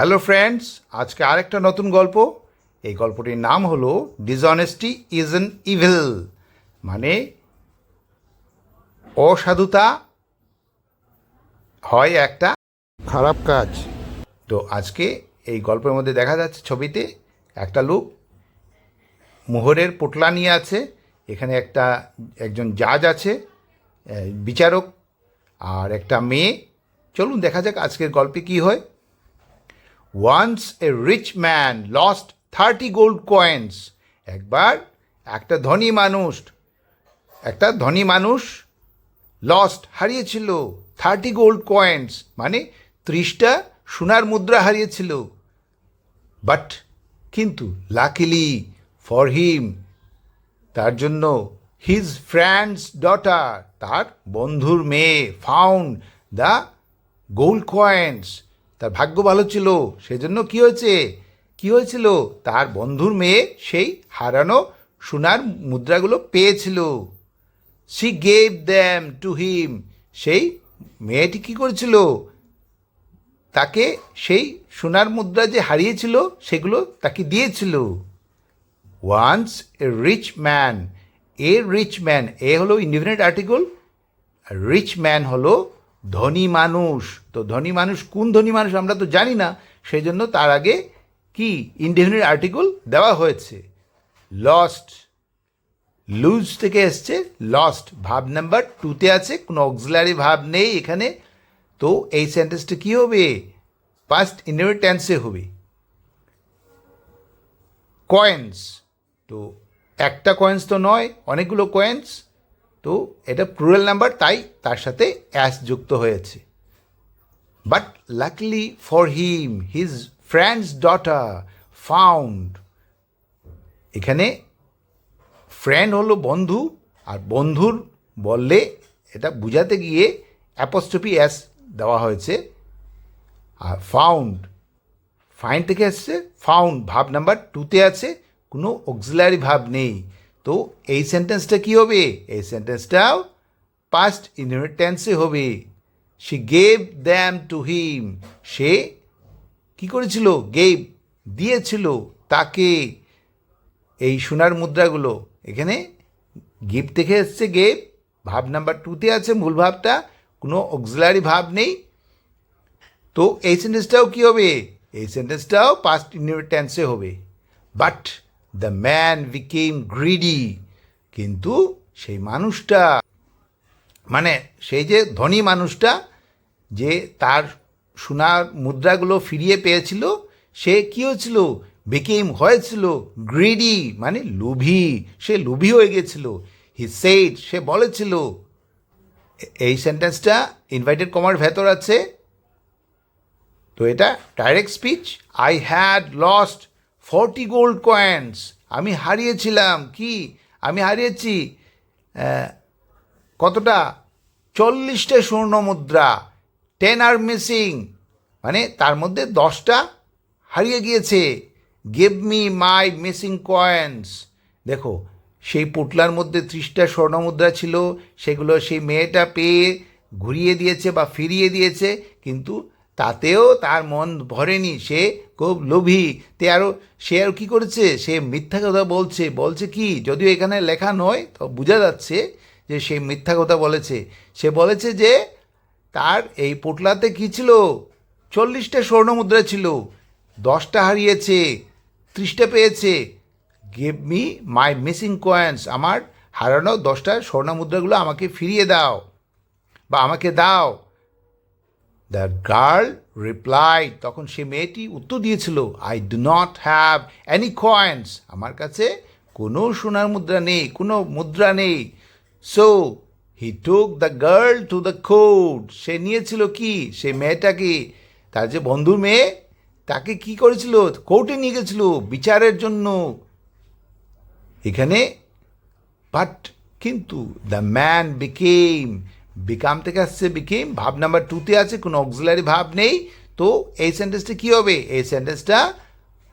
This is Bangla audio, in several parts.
হ্যালো ফ্রেন্ডস, আজকে আরেকটা নতুন গল্প। এই গল্পটির নাম হলো ডিসঅনেস্টি ইজ অ্যান ইভিল, মানে অসাধুতা হয় একটা খারাপ কাজ। তো আজকে এই গল্পের মধ্যে দেখা যাচ্ছে ছবিতে একটা লোক মোহরের পোটলা নিয়ে আছে। এখানে একজন জাজ আছে, বিচারক, আর একটা মেয়ে। চলুন দেখা যাক আজকের গল্পে কি হয়। Once a rich man lost 30 gold coins. একবার একটা ধনী মানুষ লস্ট হারিয়েছিল 30 গোল্ড কয়েন্স, মানে 30টা সোনার মুদ্রা হারিয়েছিল। বাট কিন্তু লাকিলি ফর হিম, তার জন্য হিজ ফ্রেন্ডস ডটার, তার বন্ধুর মেয়ে ফাউন্ড দ্য গোল্ড কয়েন্স। তার ভাগ্য ভালো ছিল, সেজন্য কি হয়েছিল, তার বন্ধুর মেয়ে সেই হারানো সোনার মুদ্রাগুলো পেয়েছিল। শি গেভ দ্যাম টু হিম, সেই মেয়েটি কি করেছিল, তাকে সেই সোনার মুদ্রা যে হারিয়েছিল সেগুলো তাকে দিয়েছিল। ওয়ান্স এ রিচ ম্যান, এ হলো ইনডিফিনিট আর্টিকেল, রিচ ম্যান হলো ধনী মানুষ। তো ধনী মানুষ, কোন ধনী মানুষ আমরা তো জানি না, সেই জন্য তার আগে কি ইনডেফিনিট আর্টিকেল দেওয়া হয়েছে। লস্ট, লুজ থেকে এসছে লস্ট, ভাব নাম্বার 2তে আছে, কোনো অক্সিলারি ভাব নেই এখানে। তো এই সেন্টেন্সটা কি হবে, পাস্ট ইনডেফিনিট টেন্সে হবে। কয়েন্স, তো একটা কয়েন্স তো নয়, অনেকগুলো কয়েন্স, তো এটা প্লুরাল নাম্বার, তাই তার সাথে অ্যাস যুক্ত হয়েছে। But luckily for him his friends daughter found, এখানে ফ্রেন্ড হলো বন্ধু, আর বন্ধুর বললে এটা বুঝাতে গিয়ে অ্যাপোস্ট্রফি অ্যাস দেওয়া হয়েছে। আর ফাইন্ড থেকে আসছে ফাউন্ড, ভাব নাম্বার 2তে আছে, কোনো অক্সিলারি ভাব নেই। তো এই সেন্টেন্সটা কি হবে, এই সেন্টেন্সটাও পাস্ট ইনডিফিনিট টেন্সে হবে। She gave them to him, সে কি করেছিল, গেভ দিয়েছিল তাকে এই সোনার মুদ্রাগুলো। এখানে গিভ থেকে এসছে গেভ, ভাব নাম্বার 2তে আছে মূল ভাবটা, কোনো অক্সিলারি ভাব নেই। তো এই সেন্টেন্সটাও কি হবে, এই সেন্টেন্সটাও পাস্ট ইনডিফিনিট টেন্সে হবে। But the man became greedy, কিন্তু সেই মানুষটা, মানে সেই যে ধনী মানুষটা যে তার সোনার মুদ্রাগুলো ফিরিয়ে পেয়েছিল, সে কী হয়েছিল, হয়েছিল গ্রিডি, মানে লোভী, সে লোভী হয়ে গেছিল। হি সেইড, সে বলেছিল, এই সেন্টেন্সটা ইনভাইটেড কমার ভেতর আছে, তো এটা direct speech. I had lost 40 gold coins, আমি হারিয়েছিলাম কি, আমি হারিয়েছি কতটা, 40টা স্বর্ণ মুদ্রা। 10 আর মিসিং, মানে তার মধ্যে 10টা হারিয়ে গিয়েছে। Give me my missing coins, দেখো সেই পুটলার মধ্যে 30টা স্বর্ণ মুদ্রা ছিল, সেগুলো সেই মেয়েটা পেয়ে ঘুরিয়ে দিয়েছে বা ফিরিয়ে দিয়েছে, কিন্তু তাতেও তার মন ভরেনি, সে খুব লোভী। সে আরও কী করেছে, সে মিথ্যা কথা বলছে কি, যদিও এখানে লেখা নয় তো বোঝা যাচ্ছে যে সে মিথ্যা কথা বলেছে। সে বলেছে যে তার এই পোটলাতে কী ছিল, 40টা স্বর্ণ মুদ্রা ছিল, 10টা হারিয়েছে, 30টা পেয়েছে। Give me my missing coins, আমার হারানো 10টা স্বর্ণ মুদ্রাগুলো আমাকে ফিরিয়ে দাও বা আমাকে দাও। দ্য গার্ল রিপ্লাই, তখন সে মেয়েটি উত্তর দিয়েছিল, I do not have any coins, আমার কাছে কোনো সোনার মুদ্রা নেই, কোনো মুদ্রা নেই। So he took the girl to the court, সে নিয়েছিল কি, সে মেয়েটাকে, তার যে বন্ধুর মেয়ে, তাকে কি করেছিল, কোর্টে নিয়ে গেছিল বিচারের জন্য। এখানে বাট কিন্তু দ্য ম্যান বিকাম থেকে আসছে বিকেম, ভাব নাম্বার 2তে আছে, কোনো অক্সিলারি ভাব নেই। তো এই সেন্টেন্সটা কী হবে,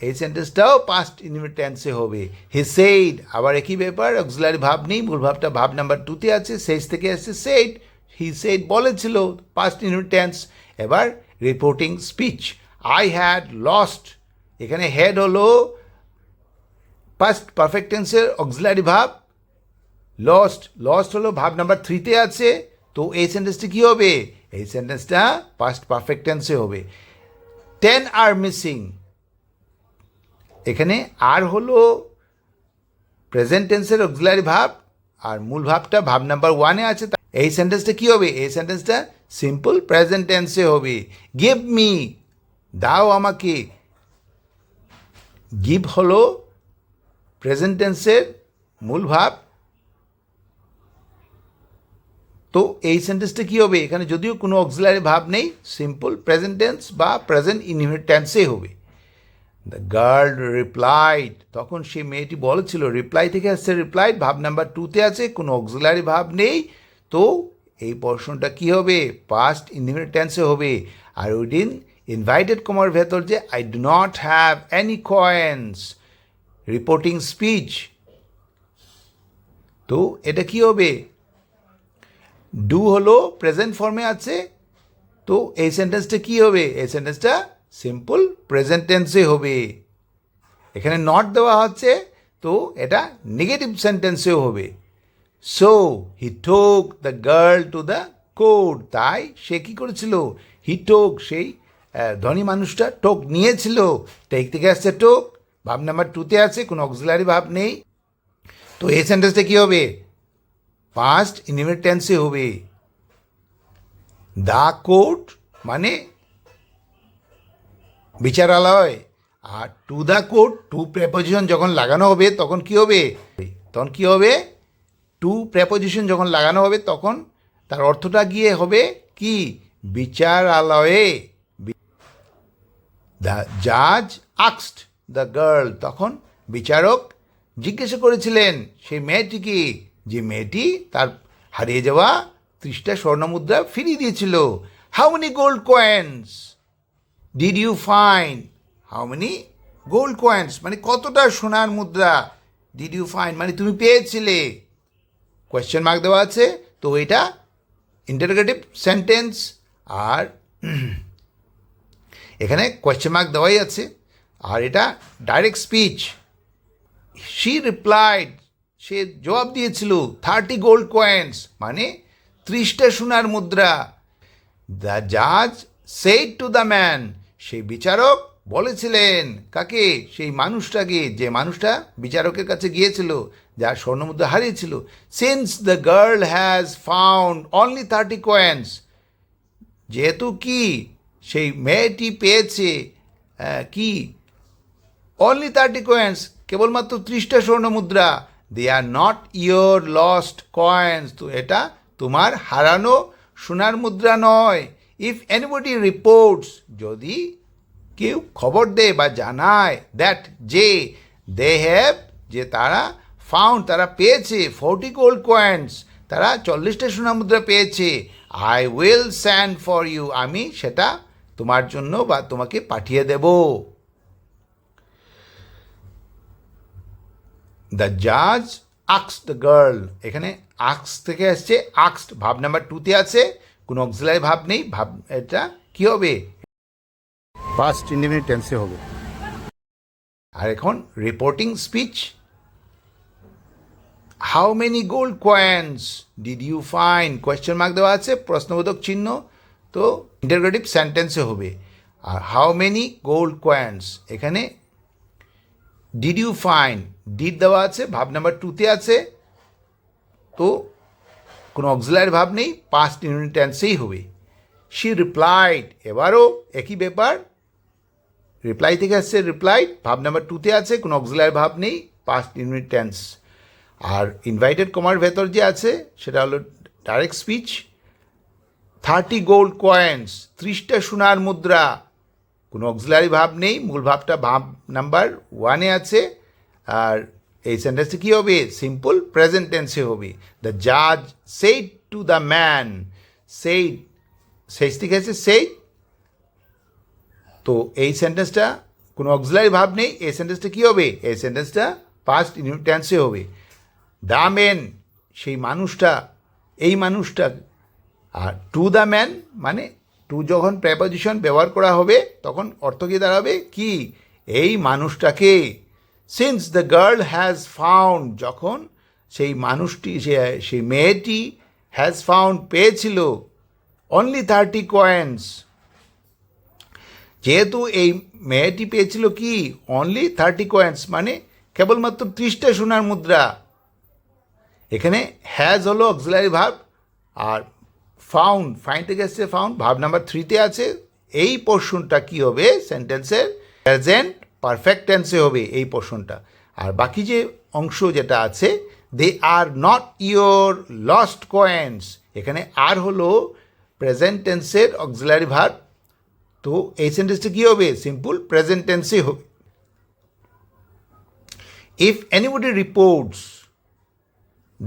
এই সেন্টেন্সটাও পাস্ট ইনডিফিনিট টেন্সে হবে। হি সেইড, আবার একই ব্যাপার, অক্সিলারি ভাব নেই, মূল ভাবটা ভাব নাম্বার 2তে আছে, সেইড থেকে আসছে সেইড, হি সেইড বলেছিল, পাস্ট ইনডিফিনিট টেন্স। এবার reporting speech, I had lost, এখানে হ্যাড হলো পাস্ট পারফেক্ট টেন্সের অক্সিলারি ভাব, লস্ট হলো ভাব নাম্বার 3-তে আছে, তো এই সেন্টেন্সটা কী হবে? এই সেন্টেন্সটা পাস্ট পারফেক্ট টেন্সে হবে। 10 আর মিসিং, এখানে আর হলো প্রেজেন্ট টেন্সের অক্সিলারি ভাব, আর মূল ভাবটা ভাব নাম্বার 1-এ আছে। এই সেন্টেন্সটা কী হবে? এই সেন্টেন্সটা সিম্পল প্রেজেন্ট টেন্সে হবে। গিভ মি, দাও আমাকে, গিভ হলো প্রেজেন্ট টেন্সের মূল ভাব, তো এই সেন্টেন্সটা কী হবে? এখানে যদিও কোনো অক্সিলারি ভাব নেই, সিম্পল প্রেজেন্ট টেন্স বা প্রেজেন্ট ইনডিফিনিট টেন্সে হবে। দ্য গার্ল রিপ্লাইড, তখন সেই মেয়েটি বলেছিল, রিপ্লাই থেকে আসছে রিপ্লাইড, ভাব নাম্বার 2-তে আছে, কোনো অক্সিলারি ভাব নেই, তো এই পোর্শনটা কী হবে? পাস্ট ইনডিফিনিট টেন্সে হবে। আর ওই দিন ইনভাইটেড কমার ভেতর যে I do not have any coins, reporting speech, তো এটা কী হবে? ডু হলো প্রেজেন্ট ফর্মে আছে, তো এই সেন্টেন্সটা কী হবে? এই সেন্টেন্সটা সিম্পল প্রেজেন্ট টেন্সে হবে। এখানে নট দেওয়া হচ্ছে, তো এটা নেগেটিভ সেন্টেন্সেও হবে। সো হি টোক the girl to the court, তাই সে কী করেছিল? হি টোক, সেই ধনী মানুষটা টোক নিয়েছিল, টেক থেকে আসছে টোক, ভাব নাম্বার 2-তে আছে, কোনো অক্সিলারি ভাব নেই, তো এই সেন্টেন্সটা কী হবে? পাস্ট ইনডিফিনিট টেন্সে হবে। দ্য কোর্ট মানে বিচারালয়, আর to the court, to preposition যখন লাগানো হবে তখন কী হবে? তখন কী হবে? টু প্রেপোজিশন যখন লাগানো হবে তখন তার অর্থটা গিয়ে হবে কি? বিচারালয়ে। দ্য জাজ আস্কড দ্য গার্ল, তখন বিচারক জিজ্ঞাসা করেছিলেন সেই মেয়েটিকে, যে মেয়েটি তার হারিয়ে যাওয়া 30টা স্বর্ণমুদ্রা ফিরিয়ে দিয়েছিল। How many gold coins did you find? How many gold coins মানে কতটা সোনার মুদ্রা, ডিড ইউ ফাইন্ড মানে তুমি পেয়েছিলে, কোয়েশ্চেন মার্ক দেওয়া আছে, তো এটা ইন্টারোগেটিভ সেন্টেন্স, আর এখানে কোয়েশ্চেন মার্ক দেওয়াই আছে, আর এটা ডাইরেক্ট স্পিচ। শি রিপ্লাইড, সে জবাব দিয়েছিল, 30 গোল্ড কয়েন্স মানে 30টা সোনার মুদ্রা। দ্য জাজ সেড টু দ্য ম্যান, সেই বিচারক বলেছিলেন কাকে? সেই মানুষটাকে, যে মানুষটা বিচারকের কাছে গিয়েছিল, যার স্বর্ণমুদ্রা হারিয়েছিল। Since the girl has found only 30 coins, যেহেতু কি সেই মেয়েটি পেয়েছে কি? অনলি 30 কয়েন্স, কেবলমাত্র 30টা স্বর্ণমুদ্রা। They are not your lost coins, তো এটা তোমার হারানো সোনার মুদ্রা নয়। ইফ এনিবডি রিপোর্টস, যদি কেউ খবর দেয় বা জানায়, দ্যাট যে দে হ্যাভ, যে তারা ফাউন্ড, তারা পেয়েছে 40 গোল্ড কয়েন্স, তারা 40টা সোনার মুদ্রা পেয়েছে, I will send for you, আমি সেটা তোমার জন্য বা তোমাকে পাঠিয়ে দেব। দ্য জাজ আস্কড দ্য গার্ল, এখানে আস্ক থেকে আসছে, আস্কড ভাব নাম্বার 2-তে আছে, কোনো অক্সিলারি ভাব নেই, ভাব এটা কী হবে? পাস্ট ইনডিফিনিট টেন্সে হবে। আর এখন reporting speech, how many gold coins did you find, question mark দেওয়া আছে, প্রশ্নবোধক চিহ্ন, তো ইন্টারোগেটিভ সেন্টেন্সে হবে। আর হাউ মেনি গোল্ড কয়েন্স, এখানে ডিড ইউ ফাইন্ড, ডিড দেওয়া আছে, ভাব নাম্বার 2-তে আছে, তো কোনো অক্সিলারি ভাব নেই, পাস্ট ইনডিফিনিট টেন্সেই হবে। শি রিপ্লাইড, এবারও একই ব্যাপার, রিপ্লাই থেকে আসছে রিপ্লাইড, ভাব নাম্বার 2-তে আছে, কোনো অক্সিলারি ভাব নেই, past indefinite tense. Are invited কমার ভেতর যে আছে সেটা হলো ডাইরেক্ট স্পিচ। 30 গোল্ড কয়েন্স, 30টা সোনার মুদ্রা, কোনো অক্সিলারি ভাব নেই, মূল ভাবটা ভাব নাম্বার 1-এ আছে, আর এই সেন্টেন্সটা কী হবে? সিম্পল প্রেজেন্ট টেন্সে হবে। দ্য জাজ said to the man, said, শেষ থেকে আছে সেইড, তো এই সেন্টেন্সটা কোনো অক্সিলারি ভাব নেই, এই সেন্টেন্সটা কী হবে? এই সেন্টেন্সটা পাস্ট ইনডিফিনিট টেন্সে হবে। দ্য ম্যান, সেই মানুষটা, এই মানুষটা, আর টু দ্য ম্যান মানে টু যখন প্রেপোজিশন ব্যবহার করা হবে তখন অর্থ কী দাঁড়াবে কি এই মানুষটাকে since the girl has found যখন সেই মানুষটি সেই মেয়েটি হ্যাজ ফাউন্ড পেয়েছিল অনলি 30 কয়েন্স যেহেতু এই মেয়েটি পেয়েছিল কি অনলি 30 কয়েন্স মানে কেবলমাত্র 30টা সোনার মুদ্রা এখানে হ্যাজ হলো auxiliary verb are found fine থেকে এসছে ফাউন্ড ভার্ব নাম্বার 3তে আছে এই পোর্শনটা কি হবে সেন্টেন্সের প্রেজেন্ট পারফেক্ট টেন্সে হবে এই পোর্শনটা আর বাকি যে অংশ যেটা আছে they are not your lost coins এখানে আর হলো প্রেজেন্ট টেন্সের অক্সিলারি ভার্ব তো এই সেন্টেন্সটা কী হবে সিম্পল প্রেজেন্ট টেন্সে হবে if anybody reports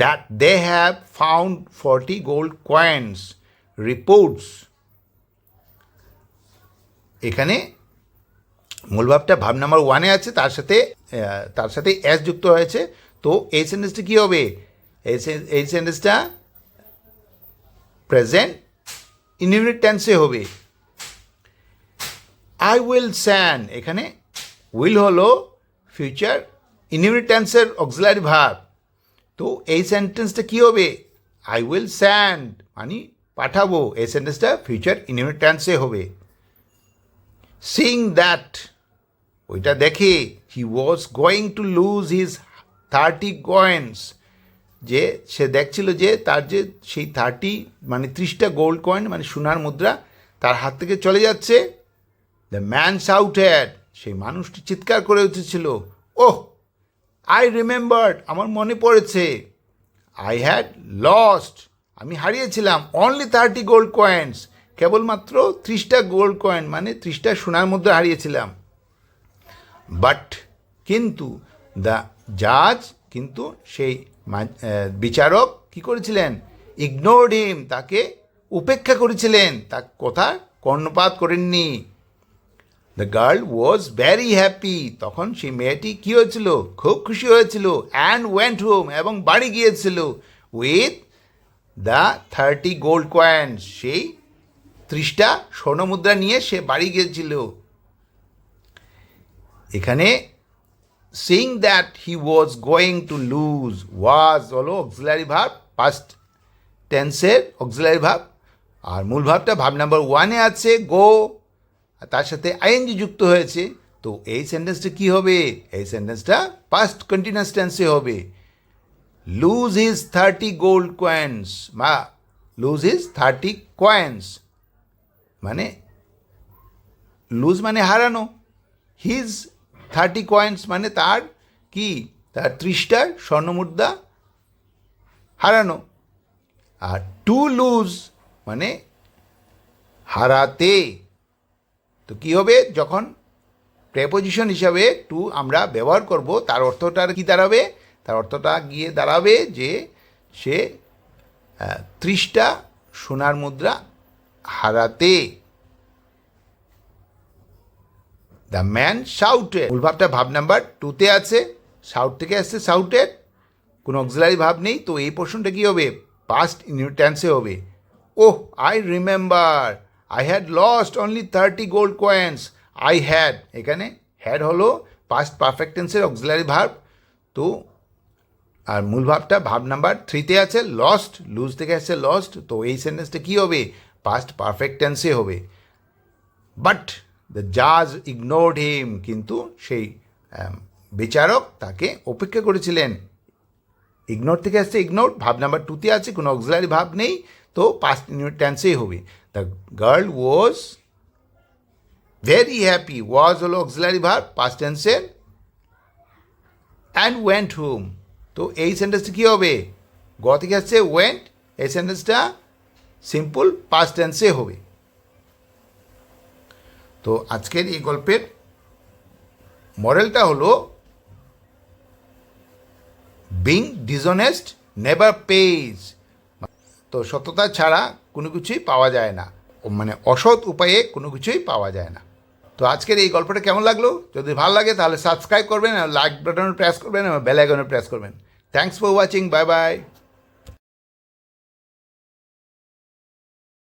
that they have found 40 gold coins reports এখানে মূল ভাবটা ভাব নাম্বার 1-এ আছে তার সাথে এস যুক্ত হয়েছে তো এই সেন্টেন্সটা কী হবে এই সেন্টেন্সটা প্রেজেন্ট ইনডিফিনিট টেন্সে হবে আই উইল স্যান্ড এখানে উইল হলো ফিউচার ইনডিফিনিট টেন্সের অক্সিলারি ভার্ব তো এই সেন্টেন্সটা কী হবে আই উইল স্যান্ড মানে পাঠাবো এই সেন্টেন্সটা ফিউচার ইনডিফিনিট টেন্সে হবে সিইং দ্যাট ওইটা দেখে he was going to lose his 30 coins যে সে দেখছিল যে তার যে সেই 30 মানে 30টা গোল্ড কয়েন মানে সোনার মুদ্রা তার হাত থেকে চলে যাচ্ছে দ্য ম্যান শাউটেড সেই মানুষটি চিৎকার করে উঠেছিল ওহ আই রিমেম্বার্ড আমার মনে পড়েছে আই হ্যাড লস্ট আমি হারিয়েছিলাম অনলি 30 গোল্ড কয়েন্স কেবলমাত্র 30টা গোল্ড কয়েন মানে 30টা সোনার মুদ্রা হারিয়েছিলাম বাট কিন্তু দ্য জাজ কিন্তু সেই বিচারক কি করেছিলেন ইগনোরড হিম তাকে উপেক্ষা করেছিলেন তার কথা কর্ণপাত করেননি the girl was vary happy তখন সেই মেয়েটি কী হয়েছিল খুব খুশি হয়েছিল অ্যান্ড ওয়েন্ট হোম এবং বাড়ি গিয়েছিল উইথ দ্য 30 গোল্ড কয়েন্স সেই 30টা স্বর্ণমুদ্রা নিয়ে সে বাড়ি গিয়েছিল এখানে seeing that he was going to lose was হলো অক্সিলারি ভার্ব পাস্ট টেন্সের অক্সিলারি ভার্ব আর মূল ভার্বটা ভার্ব নাম্বার 1-এ আছে গো তার সাথে আইএনজি যুক্ত হয়েছে তো এই সেন্টেন্সটা কী হবে এই সেন্টেন্সটা পাস্ট কন্টিনিউয়াস টেন্সে হবে লুজ হিজ 30 গোল্ড কয়েন্স বা লুজ হিজ 30 কয়েন্স মানে লুজ মানে হারানো হিজ 30 কয়েন্স মানে তার কি তার 30টার স্বর্ণমুদ্রা হারানো আর টু লুজ মানে হারাতে তো কী হবে যখন প্রেপোজিশন হিসাবে টু আমরা ব্যবহার করব তার অর্থটা কি দাঁড়াবে তার অর্থটা গিয়ে দাঁড়াবে যে সে 30টা সোনার মুদ্রা হারাতে দ্য ম্যান শাউটেড মূল ভাবটা ভাব নাম্বার 2-তে আছে শাউট থেকে আসছে শাউটেড কোনো অক্সিলারি ভাব নেই তো এই পোর্শনটা কী হবে পাস্ট ইনডিফিনিট টেন্সে হবে oh I remember I had lost only 30 gold coins I had এখানে হ্যাড হলো পাস্ট পারফেক্ট টেন্সের অক্সিলারি ভার্ব তো আর মূল ভাবটা ভাব নাম্বার 3-তে আছে লস্ট লুজ থেকে আসছে লস্ট তো এই সেন্টেন্সটা কী হবে পাস্ট পারফেক্ট টেন্সে হবে বাট দ্য জাজ ইগনোরড হিম কিন্তু সেই বিচারক তাকে উপেক্ষা করেছিলেন ইগনোর থেকে আসছে ইগনোর ভাব নাম্বার 2-তে আছে কোনো অক্সিলারি ভাব নেই তো পাস্ট ইনডিফিনিট টেন্সেই হবে the girl was very happy was হলো অক্সিলারি ভার্ব পাস্ট টেন্সের অ্যান্ড ওয়েন্ট হোম তো এই সেন্টেন্সটা কী হবে গ থেকে আসছে ওয়েন্ট এই সেন্টেন্সটা সিম্পল পাস্ট টেন্সে হবে তো আজকের এই গল্পের মডেলটা হলো বিং ডিসঅনেস্ট নেভার পেজ তো সততা ছাড়া কোনো কিছুই পাওয়া যায় না মানে অসৎ উপায়ে কোনো কিছুই পাওয়া যায় না তো আজকের এই গল্পটা কেমন লাগলো যদি ভালো লাগে তাহলে সাবস্ক্রাইব করবেন লাইক বাটনে প্রেস করবেন এবং বেল আইকনে প্রেস করবেন thanks for watching bye bye